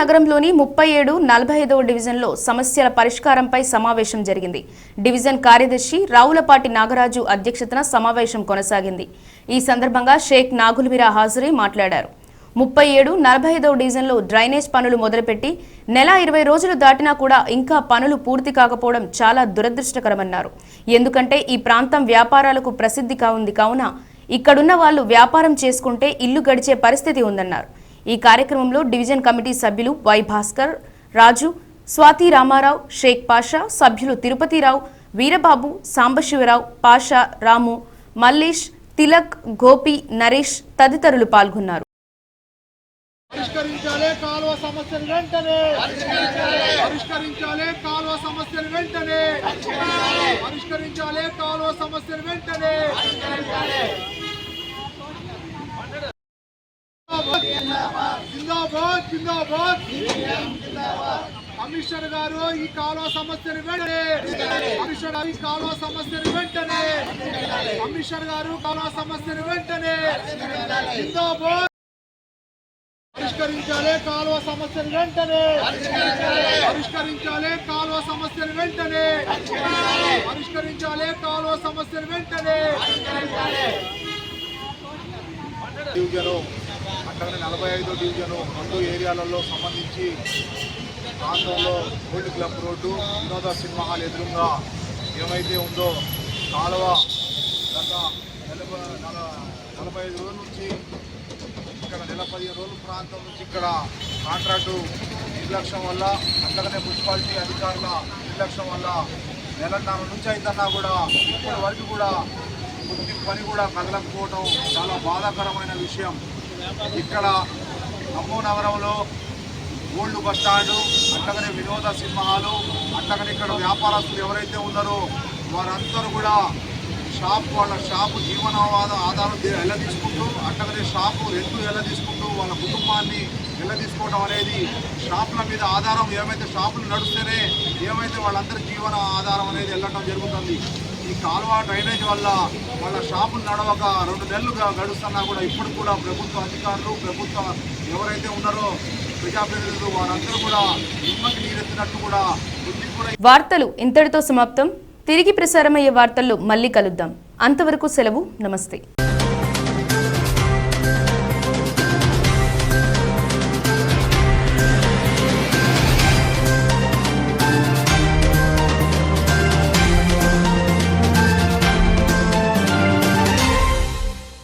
నగరంలోని 37, 45వ డివిజన్లో సమస్యల పరిష్కారంపై సమావేశం జరిగింది. డివిజన్ కార్యదర్శి రావులపాటి నాగరాజు అధ్యక్షతన సమావేశం కొనసాగింది. ఈ సందర్భంగా షేక్ నాగుల్మీరా హాజరై మాట్లాడారు. 37, 45వ డివిజన్లో డ్రైనేజ్ పనులు మొదలుపెట్టి నెల 20 రోజులు దాటినా కూడా ఇంకా పనులు పూర్తి కాకపోవడం చాలా దురదృష్టకరమన్నారు. ఎందుకంటే ఈ ప్రాంతం వ్యాపారాలకు ప్రసిద్ధి కావుంది కావున ఇక్కడున్న వాళ్ళు వ్యాపారం చేసుకుంటే ఇల్లు గడిచే పరిస్థితి ఉందన్నారు. ఈ కార్యక్రమంలో డివిజన్ కమిటీ సభ్యులు వై భాస్కర్, రాజు, స్వాతి రామారావు, షేక్ పాషా, సభ్యులు తిరుపతిరావు, వీరబాబు, సాంబశివరావు, పాషా, రాము, మల్లేష్, తిలక్, గోపి, నరేష్ తదితరులు పాల్గొన్నారు. జిందాబాద్ జిందాబాద్ కమిషనర్ గారు ఈ కాలువ సమస్యను వెంటనే కమిషనర్ గారు కాలువ సమస్యను వెంటనే జిందాబాద్ పరిష్కరించాలి కాలువ సమస్యను వెంటనే పరిష్కరించాలి కాలువ సమస్యను వెంటనే పరిష్కరించాలి కాలువ సమస్యను వెంటనే డివిజను అట్లాగే 45వ డివిజను 2 ఏరియాలలో సంబంధించి ప్రాంతంలో ఓల్డ్ క్లబ్ రోడ్డు వినోద సినిమా హాల్ ఎదురుగా ఏమైతే ఉందో కాలువ గత 45 రోజుల నుంచి ఇక్కడ 15 రోజుల ప్రాంతం నుంచి ఇక్కడ కాంట్రాక్టు నిర్లక్ష్యం వల్ల అట్లాగనే మున్సిపాలిటీ అధికారుల నిర్లక్ష్యం వల్ల నెలన్నర నుంచి అయితేనా కూడా ఇప్పటి వరకు కూడా కొద్ది పని కూడా కదలకపోవడం చాలా బాధాకరమైన విషయం. ఇక్కడ ఖమ్మం నగరంలో ఓల్డ్ బస్ స్టాండు అట్లాగనే వినోద సినిమా హాలు అట్లాగనే ఇక్కడ వ్యాపారస్తులు ఎవరైతే ఉన్నారో వారందరూ కూడా వాళ్ళ షాపు ఆధారం ఎలా తీసుకుంటూ అట్లాగనే షాపు రెంట్లు ఎలా తీసుకుంటూ వాళ్ళ కుటుంబాన్ని ఎలా తీసుకోవడం అనేది షాపుల మీద ఆధారం ఏమైతే షాపులు నడుస్తేనే ఏమైతే వాళ్ళందరి జీవన ఆధారం అనేది వెళ్ళడం జరుగుతుంది. ఈ కాలువ డ్రైనేజ్ వల్ల వాళ్ళ షాపులు నడవక 2 నెలలు గడుస్తున్నా కూడా ఇప్పటికి కూడా ప్రభుత్వ అధికారులు ప్రభుత్వం ఎవరైతే ఉన్నారో ప్రజాప్రతినిధులు వారందరూ కూడా నిమ్మకి నీరెత్తినట్టు కూడా వార్తలు ఇంతటితో సమాప్తం. తిరిగి ప్రసారమయ్యే వార్తల్లో మళ్ళీ కలుద్దాం. అంతవరకు సెలవు. నమస్తే.